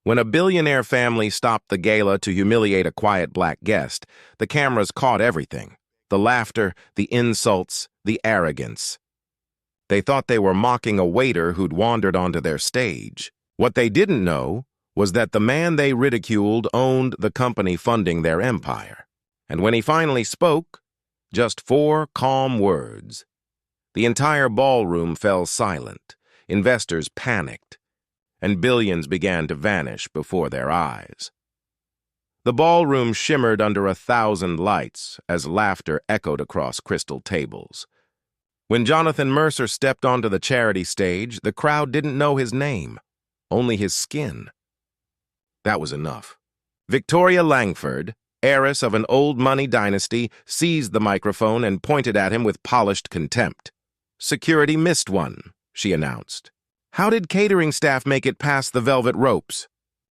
When a billionaire family stopped the gala to humiliate a quiet black guest, the cameras caught everything. The laughter, the insults, the arrogance. They thought they were mocking a waiter who'd wandered onto their stage. What they didn't know was that the man they ridiculed owned the company funding their empire. And when he finally spoke, just 4 calm words. The entire ballroom fell silent. Investors panicked, and billions began to vanish before their eyes. The ballroom shimmered under 1,000 lights as laughter echoed across crystal tables. When Jonathan Mercer stepped onto the charity stage, the crowd didn't know his name, only his skin. That was enough. Victoria Langford, heiress of an old money dynasty, seized the microphone and pointed at him with polished contempt. "Security missed one," she announced. "How did catering staff make it past the velvet ropes?"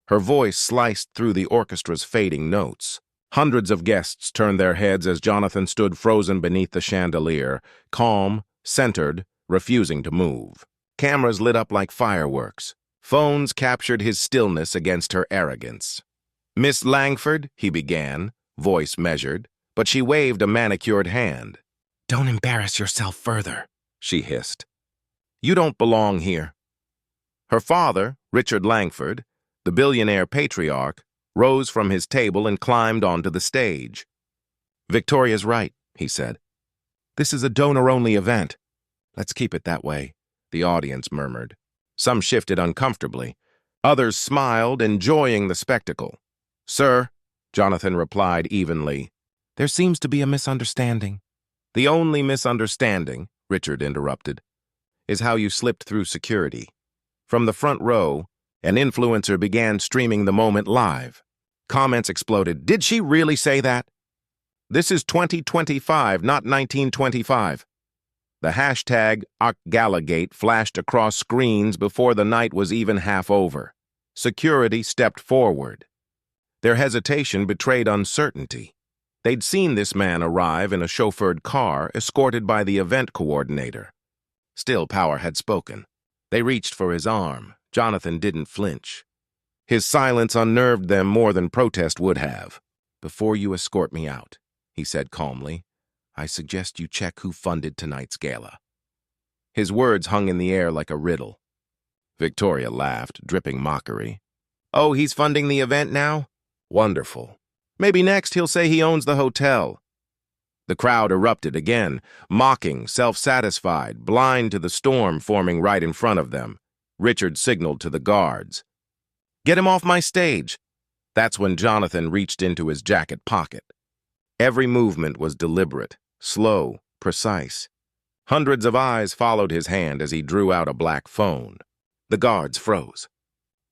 Her voice sliced through the orchestra's fading notes. Hundreds of guests turned their heads as Jonathan stood frozen beneath the chandelier, calm, centered, refusing to move. Cameras lit up like fireworks. Phones captured his stillness against her arrogance. "Miss Langford," he began, voice measured, but she waved a manicured hand. "Don't embarrass yourself further," she hissed. "You don't belong here." Her father, Richard Langford, the billionaire patriarch, rose from his table and climbed onto the stage. "Victoria's right," he said. "This is a donor-only event." "Let's keep it that way," the audience murmured. Some shifted uncomfortably. Others smiled, enjoying the spectacle. "Sir," Jonathan replied evenly, "there seems to be a misunderstanding." "The only misunderstanding," Richard interrupted, "is how you slipped through security." From the front row, an influencer began streaming the moment live. Comments exploded. "Did she really say that? This is 2025, not 1925. The hashtag #GalaGate flashed across screens before the night was even half over. Security stepped forward. Their hesitation betrayed uncertainty. They'd seen this man arrive in a chauffeured car, escorted by the event coordinator. Still, power had spoken. They reached for his arm. Jonathan didn't flinch. His silence unnerved them more than protest would have. "Before you escort me out," he said calmly, "I suggest you check who funded tonight's gala." His words hung in the air like a riddle. Victoria laughed, dripping mockery. "Oh, he's funding the event now? Wonderful. Maybe next he'll say he owns the hotel." The crowd erupted again, mocking, self-satisfied, blind to the storm forming right in front of them. Richard signaled to the guards. "Get him off my stage." That's when Jonathan reached into his jacket pocket. Every movement was deliberate, slow, precise. Hundreds of eyes followed his hand as he drew out a black phone. The guards froze.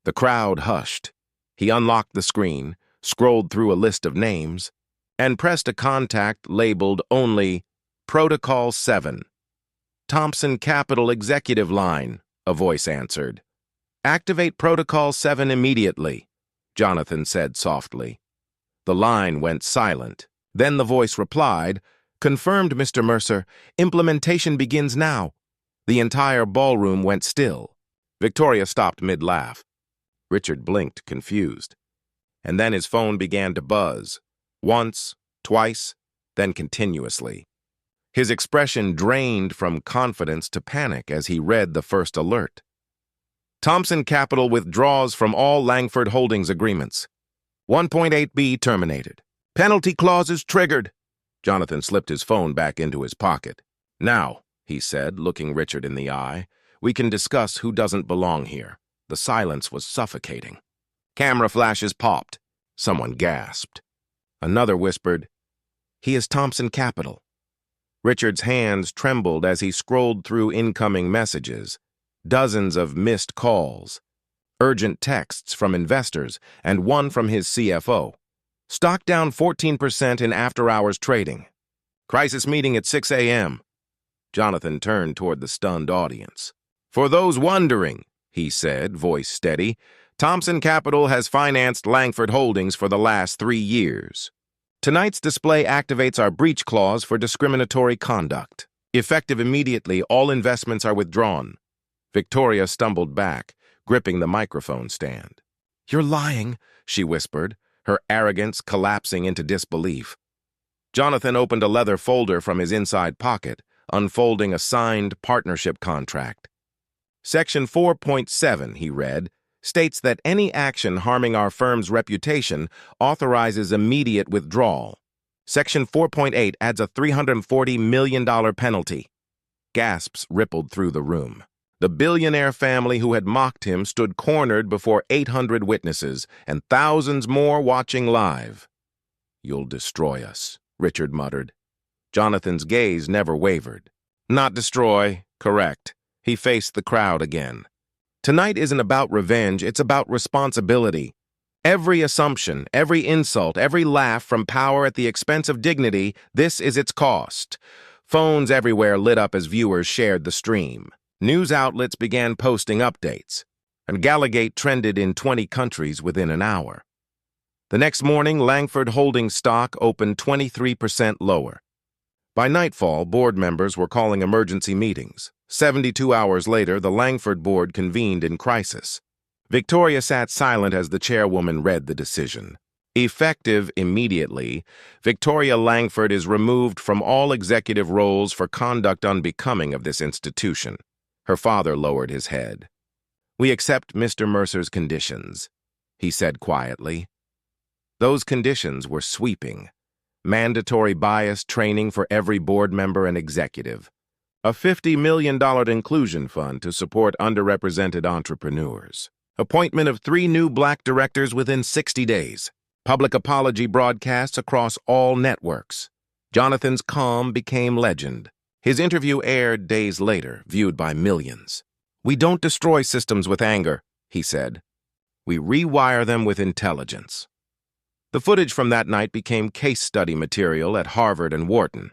The crowd hushed. He unlocked the screen, scrolled through a list of names, and pressed a contact labeled only Protocol 7. "Thompson Capital Executive Line," a voice answered. "Activate Protocol 7 immediately," Jonathan said softly. The line went silent. Then the voice replied, "Confirmed, Mr. Mercer. Implementation begins now." The entire ballroom went still. Victoria stopped mid-laugh. Richard blinked, confused. And then his phone began to buzz. Once, twice, then continuously. His expression drained from confidence to panic as he read the first alert. "Thompson Capital withdraws from all Langford Holdings agreements. 1.8B terminated. Penalty clauses triggered." Jonathan slipped his phone back into his pocket. "Now," he said, looking Richard in the eye, "we can discuss who doesn't belong here." The silence was suffocating. Camera flashes popped. Someone gasped. Another whispered, "He is Thompson Capital." Richard's hands trembled as he scrolled through incoming messages. Dozens of missed calls, urgent texts from investors, and one from his CFO. "Stock down 14% in after-hours trading. Crisis meeting at 6 a.m. Jonathan turned toward the stunned audience. "For those wondering," he said, voice steady, "Thompson Capital has financed Langford Holdings for the last 3 years. Tonight's display activates our breach clause for discriminatory conduct. Effective immediately, all investments are withdrawn." Victoria stumbled back, gripping the microphone stand. You're lying, she whispered, her arrogance collapsing into disbelief. Jonathan opened a leather folder from his inside pocket, unfolding a signed partnership contract. Section 4.7, he read, states that any action harming our firm's reputation authorizes immediate withdrawal. Section 4.8 adds a $340 million penalty. Gasps rippled through the room. The billionaire family who had mocked him stood cornered before 800 witnesses and thousands more watching live. You'll destroy us, Richard muttered. Jonathan's gaze never wavered. Not destroy, correct. He faced the crowd again. Tonight isn't about revenge, it's about responsibility. Every assumption, every insult, every laugh from power at the expense of dignity, this is its cost. Phones everywhere lit up as viewers shared the stream. News outlets began posting updates, and Galagate trended in 20 countries within an hour. The next morning, Langford Holdings stock opened 23% lower. By nightfall, board members were calling emergency meetings. 72 hours later, the Langford board convened in crisis. Victoria sat silent as the chairwoman read the decision. Effective immediately, Victoria Langford is removed from all executive roles for conduct unbecoming of this institution. Her father lowered his head. We accept Mr. Mercer's conditions, he said quietly. Those conditions were sweeping. Mandatory bias training for every board member and executive. A $50 million inclusion fund to support underrepresented entrepreneurs. Appointment of 3 new black directors within 60 days. Public apology broadcasts across all networks. Jonathan's calm became legend. His interview aired days later, viewed by millions. We don't destroy systems with anger, he said. We rewire them with intelligence. The footage from that night became case study material at Harvard and Wharton.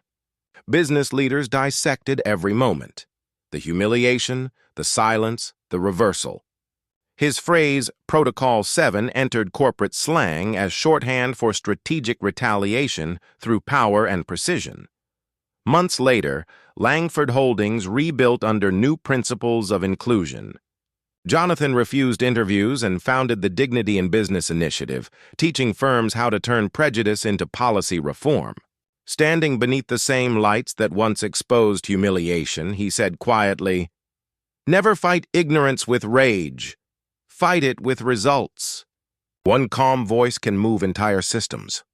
Business leaders dissected every moment. The humiliation, the silence, the reversal. His phrase, Protocol 7, entered corporate slang as shorthand for strategic retaliation through power and precision. Months later, Langford Holdings rebuilt under new principles of inclusion. Jonathan refused interviews and founded the Dignity in Business Initiative, teaching firms how to turn prejudice into policy reform. Standing beneath the same lights that once exposed humiliation, he said quietly, "Never fight ignorance with rage. Fight it with results." One calm voice can move entire systems.